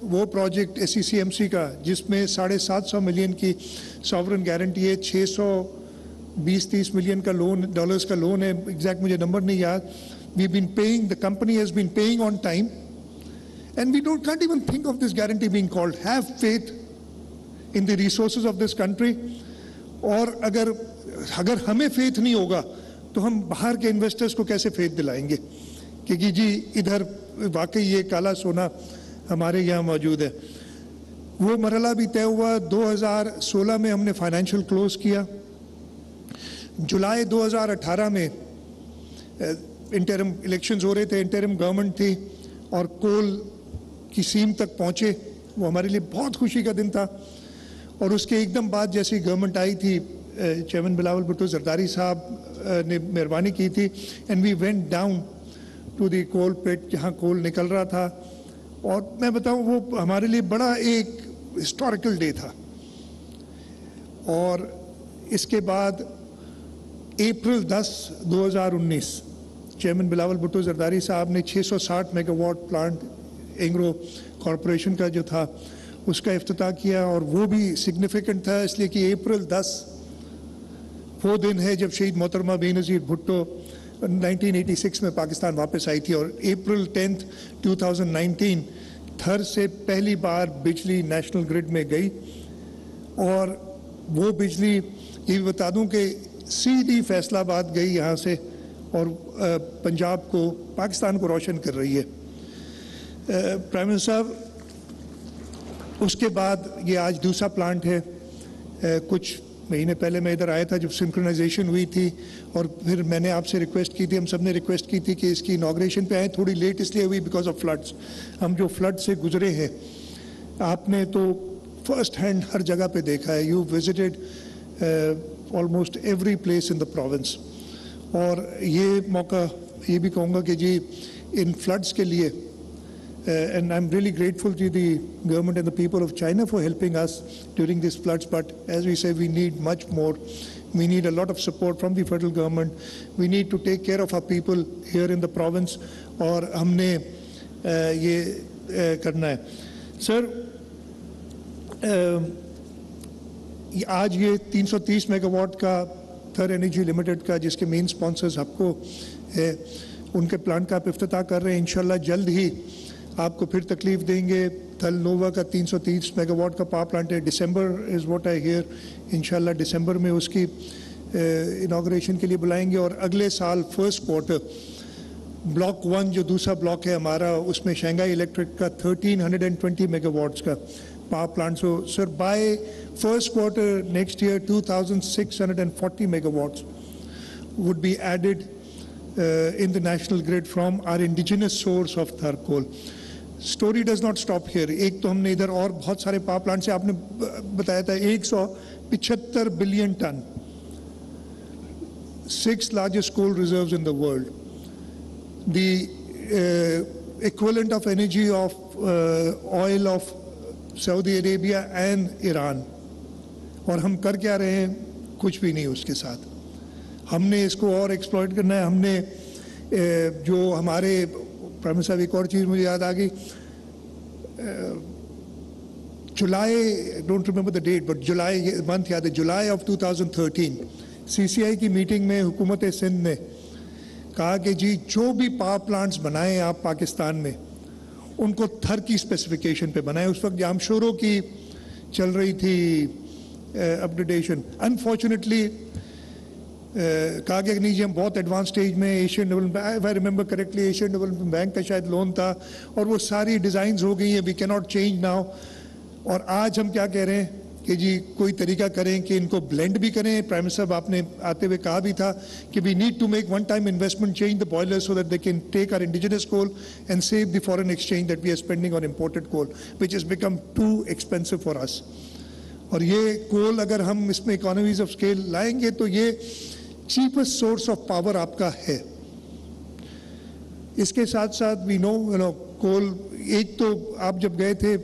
वो project SECMC का जिसमें 750 मिलियन की सॉवरन गारंटी है, 620-30 मिलियन का लोन, डॉलर्स का लोन है, एग्जैक्ट मुझे नंबर नहीं याद. We been paying, the company has been paying on time and we can't even think of this guarantee being called. Have faith in the resources of this country. और अगर हमें faith नहीं होगा तो हम बाहर के इन्वेस्टर्स को कैसे फेथ दिलाएंगे कि जी इधर वाकई ये काला सोना हमारे यहाँ मौजूद है. वो मरहला भी तय हुआ. 2016 में हमने फाइनेंशियल क्लोज किया. जुलाई 2018 में इंटरिम इलेक्शंस हो रहे थे, इंटरिम गवर्नमेंट थी और कोल की सीम तक पहुंचे. वो हमारे लिए बहुत खुशी का दिन था. और उसके एकदम बाद जैसी गवर्नमेंट आई थी, चेयरमैन बिलावल भुट्टो जरदारी साहब ने मेहरबानी की थी and we went down to the coal pit जहाँ कोल निकल रहा था. और मैं बताऊँ वो हमारे लिए बड़ा एक हिस्टोरिकल डे था. और इसके बाद अप्रैल 10, 2019 चेयरमैन बिलावल भुट्टो जरदारी साहब ने 660 मेगावाट प्लांट एंग्रो कॉरपोरेशन का जो था उसका इफ्तिताह किया. और वो भी सिग्निफिकेंट था इसलिए कि अप्रैल 10 वो दिन है जब शहीद मोहतरमा बेनज़ीर भुट्टो 1986 में पाकिस्तान वापस आई थी. और अप्रैल 10, 2019 थर से पहली बार बिजली नेशनल ग्रिड में गई. और वो बिजली, ये भी बता दूं कि सीधी फैसलाबाद गई यहाँ से और पंजाब को, पाकिस्तान को रोशन कर रही है. प्राइम मिनिस्टर साहब, उसके बाद ये आज दूसरा प्लांट है. कुछ महीने पहले मैं इधर आया था जब सिंक्रोनाइजेशन हुई थी और फिर मैंने आपसे रिक्वेस्ट की थी, हम सब ने रिक्वेस्ट की थी कि इसकी इनॉग्रेशन पे आए. थोड़ी लेट इसलिए हुई बिकॉज ऑफ फ्लड्स. हम जो फ्लड से गुजरे हैं, आपने तो फर्स्ट हैंड हर जगह पे देखा है. You visited almost every place in the province. और ये मौका ये भी कहूँगा कि जी इन फ्लड्स के लिए and I'm really grateful to the government and the people of China for helping us during these floods. But as we say, we need much more. We need a lot of support from the federal government. We need to take care of our people here in the province. और हमने ये करना है. Sir, आज ये 330 megawatt का थर energy limited का, जिसके मेन स्पॉन्सर्स आपको है, उनके प्लांट का आप इफ्तिताह कर रहे हैं. इंशाल्लाह जल्द ही आपको फिर तकलीफ देंगे. थल नोवा का 330 मेगावाट का पावर प्लांट है. दिसंबर इज़ व्हाट आई हियर. इंशाल्लाह दिसंबर में उसकी इनॉग्रेशन के लिए बुलाएंगे. और अगले साल फर्स्ट क्वार्टर ब्लॉक 1 जो दूसरा ब्लॉक है हमारा, उसमें शंघाई इलेक्ट्रिक का 1320 मेगावाट्स का power plant. So sir, by first quarter next year 2640 megawatts would be added in the national grid from our indigenous source of Thar coal. Story does not stop here. एक तो हमने इधर और बहुत सारे power plant से, आपने बताया था 175 billion ton, 6 largest coal reserves in the world, the equivalent of energy of oil of Saudi Arabia and Iran. और हम कर क्या रहे हैं? कुछ भी नहीं उसके साथ. हमने इसको और एक्सप्लॉइट करना है. हमने जो हमारे प्राइम मिनिस्टर साहब, एक और चीज़ मुझे याद आ गई, जुलाई, don't remember the date but July month याद है, जुलाई ऑफ 2013 CCI की मीटिंग में हुकूमत सिंध ने कहा कि जी जो भी पावर प्लांट्स बनाएं आप पाकिस्तान में, उनको थर की स्पेसिफिकेशन पे बनाएं. उस वक्त जामशोरों की चल रही थी अपडेटेशन. अनफॉर्चुनेटली कहा कि नहीं जी हम बहुत एडवांस स्टेज में, Asian development, if I remember correctly Asian development bank का शायद लोन था और वो सारी डिज़ाइंस हो गई हैं, we can not change now. और आज हम क्या कह रहे हैं कि जी कोई तरीका करें कि इनको ब्लेंड भी करें. प्राइम मिनिस्टर साहब आपने आते हुए कहा भी था कि we need to make one time investment, change the boiler so that they can take our indigenous coal and save the foreign exchange that we are spending on imported coal which is become too expensive for us. और ये कोल अगर हम इसमें economies of scale लाएंगे तो ये cheapest source of power आपका है. इसके साथ साथ वी नो कोल, एक तो आप जब गए थे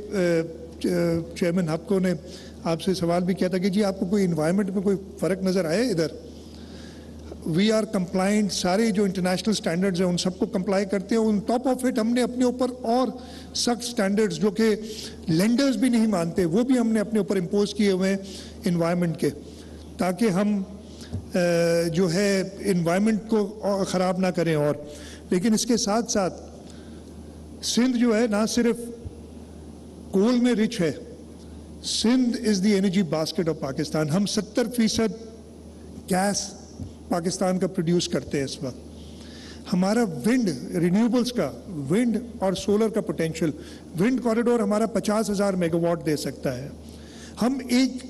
चेयरमैन हप्को ने आपसे सवाल भी किया था कि जी आपको कोई इन्वायरमेंट में कोई फ़र्क नज़र आया इधर? वी आर कंप्लाइंट, सारे जो इंटरनेशनल स्टैंडर्ड्स हैं उन सबको कंप्लाई करते हैं। उन टॉप ऑफ इट हमने अपने ऊपर और सख्त स्टैंडर्ड्स जो कि लेंडर्स भी नहीं मानते वो भी हमने अपने ऊपर इम्पोज किए हुए हैं इन्वायरमेंट के, ताकि हम जो है इन्वायरमेंट को ख़राब ना करें। और लेकिन इसके साथ साथ सिंध जो है ना सिर्फ कोल में रिच है, Sindh is the energy basket of Pakistan. हम 70% गैस पाकिस्तान का प्रोड्यूस करते हैं इस वक्त। हमारा विंड, रिन्यूएबल्स का विंड और सोलर का पोटेंशियल, विंड कॉरिडोर हमारा 50,000 मेगावाट दे सकता है। हम एक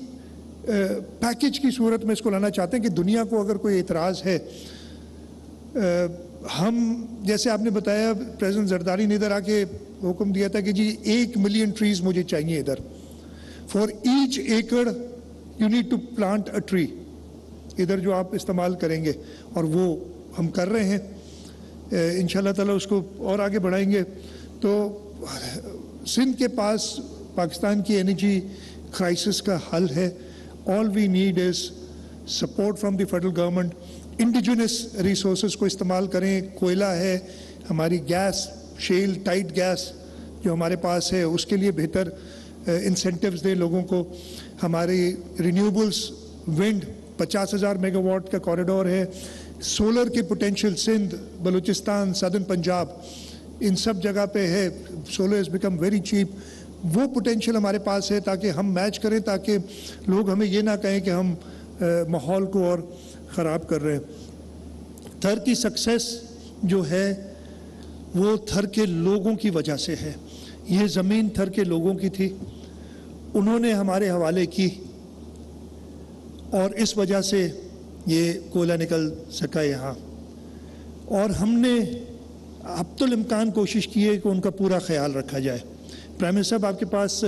पैकेज की सूरत में इसको लाना चाहते हैं कि दुनिया को अगर कोई एतराज़ है, हम जैसे आपने बताया प्रेसिडेंट जरदारी ने इधर आके हुक्म दिया था कि जी 1 मिलियन ट्रीज मुझे चाहिए इधर, for each acre you need to plant a tree, इधर जो आप इस्तेमाल करेंगे, और वो हम कर रहे हैं। इंशाल्लाह ताला उसको और आगे बढ़ाएंगे। तो सिंध के पास पाकिस्तान की एनर्जी क्राइसिस का हल है। All we need is support from the federal government. Indigenous resources को इस्तेमाल करें, कोयला है, हमारी गैस, शेल टाइट गैस जो हमारे पास है उसके लिए बेहतर इंसेंटिव्स दें लोगों को। हमारी रिन्यूएबल्स, विंड 50,000 मेगावाट का कॉरिडोर है, सोलर की पोटेंशियल सिंध, बलूचिस्तान, सदर्न पंजाब, इन सब जगह पे है। Solar is become very cheap. वो पोटेंशियल हमारे पास है ताकि हम मैच करें, ताकि लोग हमें ये ना कहें कि हम माहौल को और ख़राब कर रहे हैं। थर की सक्सेस जो है वो थर के लोगों की वजह से है। ये ज़मीन थर के लोगों की थी, उन्होंने हमारे हवाले की और इस वजह से ये कोयला निकल सका यहाँ। और हमने अब्तुल इम्कान कोशिश की है कि उनका पूरा ख्याल रखा जाए। प्राइम मिनिस्टर साहब, आपके पास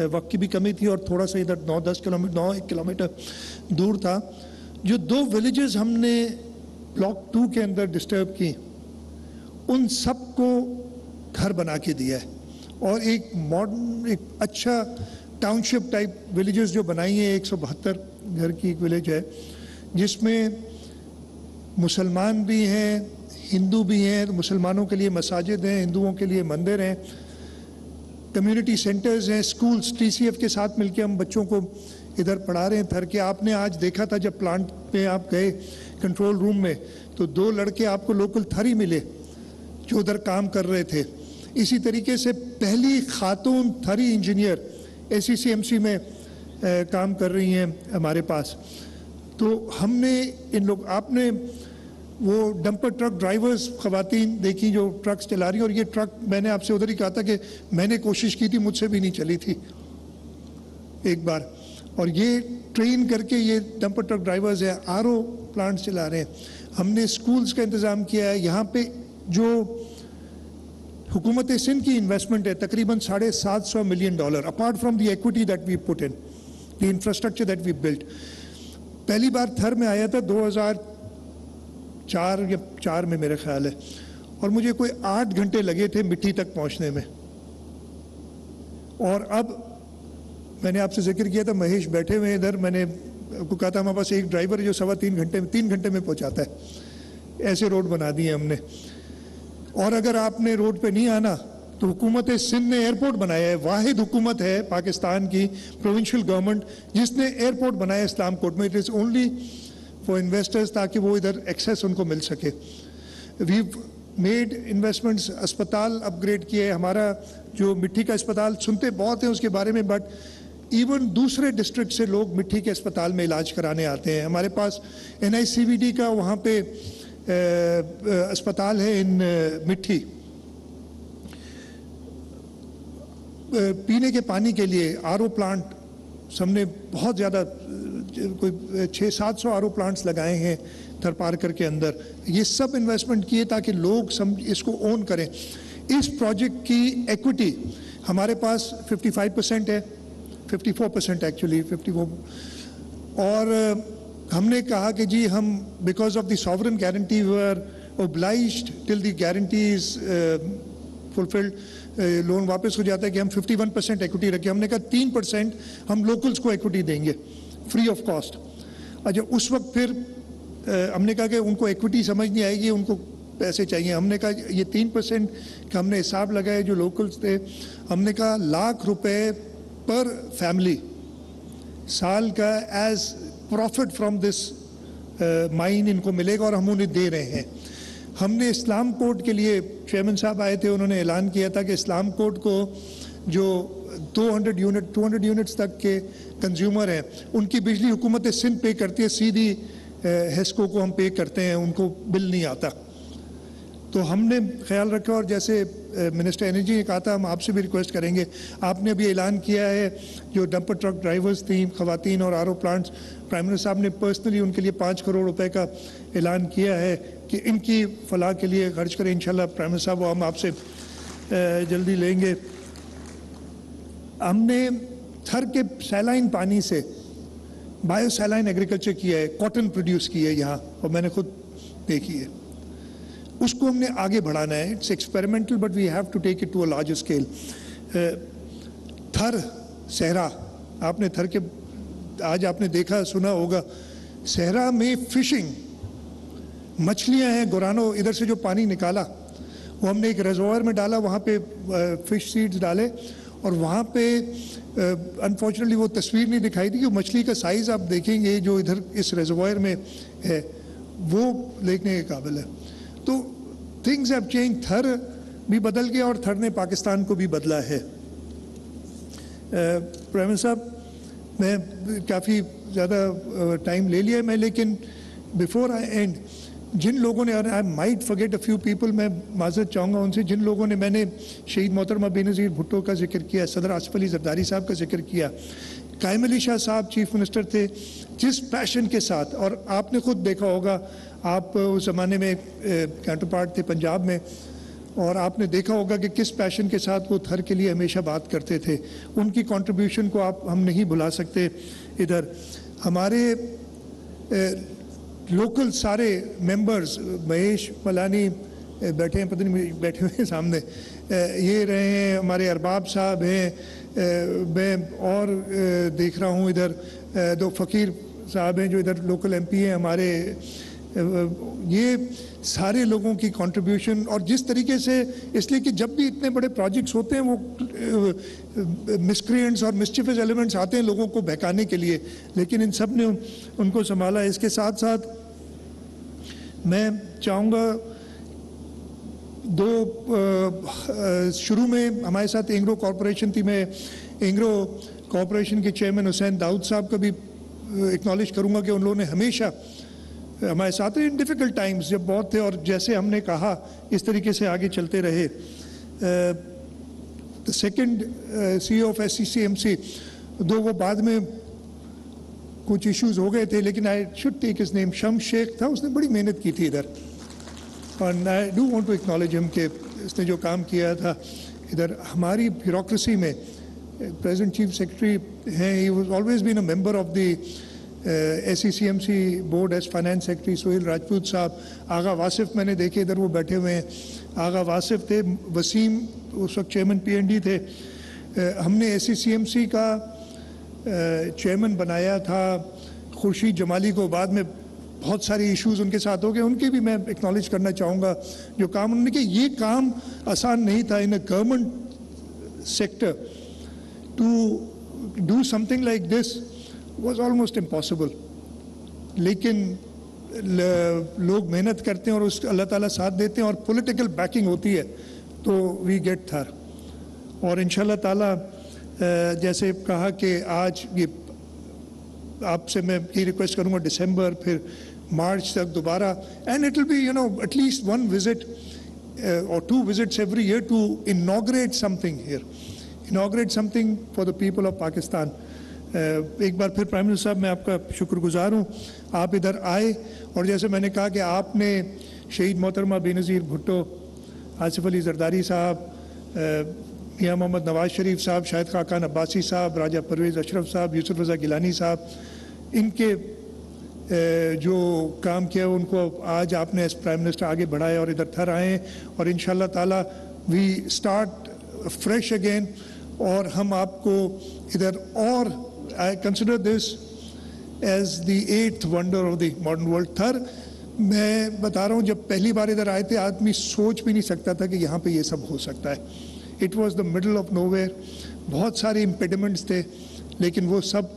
वक्त की भी कमी थी और थोड़ा सा इधर 9-1 किलोमीटर दूर था। जो 2 विलेजेस हमने ब्लॉक 2 के अंदर डिस्टर्ब की, उन सबको घर बना के दिया है और एक मॉडर्न, एक अच्छा टाउनशिप टाइप विलेजेस जो बनाई हैं। 172 घर की एक विलेज है जिसमें मुसलमान भी हैं, हिंदू भी हैं। तो मुसलमानों के लिए मसाजिद हैं, हिंदुओं के लिए मंदिर हैं, कम्युनिटी सेंटर्स हैं, स्कूल्स। TCF के साथ मिलकर हम बच्चों को इधर पढ़ा रहे हैं थर के। आपने आज देखा था जब प्लांट पे आप गए कंट्रोल रूम में, तो 2 लड़के आपको लोकल थरी मिले जो उधर काम कर रहे थे। इसी तरीके से पहली खातून थरी इंजीनियर ACCMC में काम कर रही हैं हमारे पास। तो हमने इन लोग, आपने वो डंपर ट्रक ड्राइवर्स ख़वातीन देखी जो ट्रक्स चला रही हैं, और ये ट्रक मैंने आपसे उधर ही कहा था कि मैंने कोशिश की थी, मुझसे भी नहीं चली थी एक बार। और ये ट्रेन करके ये डंपर ट्रक ड्राइवर्स हैं, RO प्लांट चला रहे हैं। हमने स्कूल्स का इंतज़ाम किया है। यहाँ पे जो हुकूमत सिंध की इन्वेस्टमेंट है तकरीबन $750 million, apart from the equity that we put in, the infrastructure that we built. पहली बार थर में आया था 2004 या 4 में मेरा ख्याल है, और मुझे कोई 8 घंटे लगे थे मिट्टी तक पहुंचने में। और अब मैंने आपसे जिक्र किया था, महेश बैठे हुए इधर, मैंने आपको कहा था हमारे पास एक ड्राइवर है जो 3 घंटे में पहुंचाता है। ऐसे रोड बना दिए हमने। और अगर आपने रोड पे नहीं आना तो हुकूमत सिंध ने एयरपोर्ट बनाया है। वाहिद हुकूमत है पाकिस्तान की, प्रोविंशियल गवर्नमेंट, जिसने एयरपोर्ट बनाया इस्लामकोट में। It is only for investors, ताकि वो इधर एक्सेस उनको मिल सके। वी मेड इन्वेस्टमेंट्स, अस्पताल अपग्रेड किए। हमारा जो मिट्टी का अस्पताल, सुनते बहुत हैं उसके बारे में, बट इवन दूसरे डिस्ट्रिक्ट से लोग मिट्टी के अस्पताल में इलाज कराने आते हैं। हमारे पास NICVD का वहाँ पे अस्पताल है इन मिट्टी। पीने के पानी के लिए RO प्लांट हमने बहुत ज़्यादा, कोई 600-700 RO प्लांट्स लगाए हैं थर पार्कर के अंदर। ये सब इन्वेस्टमेंट किए ताकि लोग इसको ओन करें। इस प्रोजेक्ट की इक्विटी हमारे पास 55% है, 54% एक्चुअली 54। और हमने कहा कि जी हम, because of the sovereign guarantee, we are obliged till the guarantee is fulfilled, loan वापस हो जाता है, कि हम 51% इक्विटी रखें। हमने कहा 3% हम लोकल्स को इक्विटी देंगे फ्री ऑफ कॉस्ट। अच्छा, उस वक्त फिर हमने कहा कि उनको इक्विटी समझ नहीं आएगी, उनको पैसे चाहिए। हमने कहा ये 3% का हमने हिसाब लगाया जो लोकल्स थे, हमने कहा ₹1,00,000 पर फैमिली साल का as profit from this mine इनको मिलेगा और हम उन्हें दे रहे हैं। हमने इस्लाम कोर्ट के लिए, चेयरमैन साहब आए थे, उन्होंने ऐलान किया था कि इस्लाम कोर्ट को जो 200 यूनिट्स तक के कंज्यूमर हैं उनकी बिजली हुकूमत सिंध पे करती है, सीधी हेस्को को हम पे करते हैं, उनको बिल नहीं आता। तो हमने ख्याल रखा और जैसे मिनिस्टर एनर्जी ने कहा था, हम आपसे भी रिक्वेस्ट करेंगे, आपने अभी ऐलान किया है जो डंपर ट्रक ड्राइवर्स थी, खवातीन और आरओ प्लांट्स, प्राइम मिनिस्टर साहब ने पर्सनली उनके लिए 5 करोड़ रुपए का ऐलान किया है कि इनकी फलाह के लिए खर्च करें। इंशाल्लाह प्राइम मिनिस्टर साहब वो हम आपसे जल्दी लेंगे। हमने थर के सैलाइन पानी से बायो सैलाइन एग्रीकल्चर किया है, कॉटन प्रोड्यूस की है यहाँ, और मैंने खुद देखी है। उसको हमने आगे बढ़ाना है। It's experimental but we have to take it to a larger scale. Thar सहरा, आपने थर के आज आपने देखा सुना होगा, सहरा में फिशिंग, मछलियां हैं, गोरानो इधर से जो पानी निकाला वो हमने एक रिजर्वायर में डाला, वहाँ पे फिश सीड्स डाले और वहाँ पे अनफॉर्चुनेटली वो तस्वीर नहीं दिखाई दी कि मछली का साइज़ आप देखेंगे जो इधर इस रिजर्वायर में है वो देखने के काबिल है। तो थिंग्स हैव चेंज, थर भी बदल गया और थर ने पाकिस्तान को भी बदला है। प्राइम मिनिस्टर साहब, मैं काफ़ी ज़्यादा टाइम ले लिया मैं, लेकिन बिफोर आई एंड, जिन लोगों ने, I might forget a few people, मैं माजरत चाहूँगा उनसे, जिन लोगों ने, मैंने शहीद मोहतरमा बेनज़ीर भुट्टो का जिक्र किया, सदर आसिफ अली ज़रदारी साहब का जिक्र किया, कायम अली शाह साहब चीफ मिनिस्टर थे, जिस पैशन के साथ, और आपने खुद देखा होगा, आप उस ज़माने में काउंटर पार्ट थे पंजाब में, और आपने देखा होगा कि किस पैशन के साथ वो थर के लिए हमेशा बात करते थे। उनकी कंट्रीब्यूशन को हम नहीं भुला सकते। इधर हमारे लोकल सारे मेंबर्स, महेश मलानी बैठे हैं, पता नहीं बैठे हुए हैं सामने, ये रहे हैं, हमारे अरबाब साहब हैं, मैं और देख रहा हूँ इधर 2 फ़कीर साहब हैं जो इधर लोकल एमपी हैं हमारे। ये सारे लोगों की कंट्रीब्यूशन, और जिस तरीके से, इसलिए कि जब भी इतने बड़े प्रोजेक्ट्स होते हैं वो मिसक्रिएंट्स और मिस्चिफियस एलिमेंट्स आते हैं लोगों को बहकाने के लिए, लेकिन इन सब ने उनको संभाला। इसके साथ साथ मैं चाहूँगा शुरू में हमारे साथ एंग्रो कॉरपोरेशन थी, मैं एंग्रो कॉरपोरेशन के चेयरमैन हुसैन दाऊद साहब का भी एक्नॉलेज करूँगा कि उन लोगों ने हमेशा हमारे साथ इन डिफ़िकल्ट टाइम्स जब बहुत थे, और जैसे हमने कहा इस तरीके से आगे चलते रहे। The second CEO of SCCMC, दो वो बाद में कुछ इश्यूज हो गए थे, लेकिन I should take his name, Shams Sheikh था, उसने बड़ी मेहनत की थी इधर, और I do want to acknowledge him कि इसने जो काम किया था इधर हमारी ब्यूरोक्रेसी में। प्रेजेंट चीफ सेक्रेटरी हैं, he was always been a member of the SCCMC board as finance secretary, Sohail Rajput साहब, आगा वासिफ मैंने देखे इधर वो बैठे हुए हैं, आगा वासिफ थे, वसीम उस वक्त चेयरमैन PND थे। हमने SCCMC का चेयरमैन बनाया था खुर्शीद जमाली को, बाद में बहुत सारे इश्यूज उनके साथ हो गए, उनके भी मैं एक्नॉलेज करना चाहूँगा जो काम उन्होंने किया। ये काम आसान नहीं था in a government sector, to do something like this was almost impossible, लेकिन लोग मेहनत करते हैं और उस अल्लाह ताला साथ देते हैं और पॉलिटिकल बैकिंग होती है तो वी गेट थर। और इंशाल्लाह ताला जैसे कहा कि आज ये आपसे मैं ये रिक्वेस्ट करूँगा, दिसंबर फिर मार्च तक दोबारा, and it will be at least 1 visit or 2 visits every year to inaugurate something here, inaugurate something for the people of Pakistan। एक बार फिर प्राइम मिनिस्टर साहब मैं आपका शुक्रगुजार हूँ, आप इधर आए, और जैसे मैंने कहा कि आपने शहीद मोहतरमा बेनज़ीर भुट्टो, आसिफ अली ज़रदारी साहब, मियाँ मोहम्मद नवाज शरीफ साहब, शाहिद खाकान अब्बासी साहब, राजा परवेज़ अशरफ साहब, यूसुफ रज़ा गिलानी साहब, इनके जो काम किया उनको आज आपने एज प्राइम मिनिस्टर आगे बढ़ाया और इधर थर आए, और इंशाल्लाह ताला वी स्टार्ट फ्रेश अगेन। और हम आपको इधर, और I consider this as the 8th wonder of the modern world. Thar मैं बता रहा हूँ, जब पहली बार इधर आए थे आदमी सोच भी नहीं सकता था कि यहाँ पे ये सब हो सकता है। It was the middle of nowhere, बहुत सारे इम्पेडिमेंट्स थे लेकिन वो सब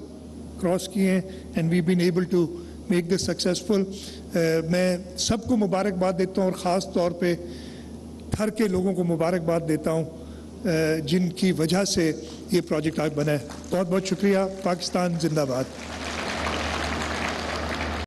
क्रॉस किए हैं and we been able to make this successful. मैं सबको मुबारकबाद देता हूँ और ख़ास तौर पे थर के लोगों को मुबारकबाद देता हूँ जिनकी वजह से ये प्रोजेक्ट आज बना है। बहुत बहुत शुक्रिया। पाकिस्तान जिंदाबाद।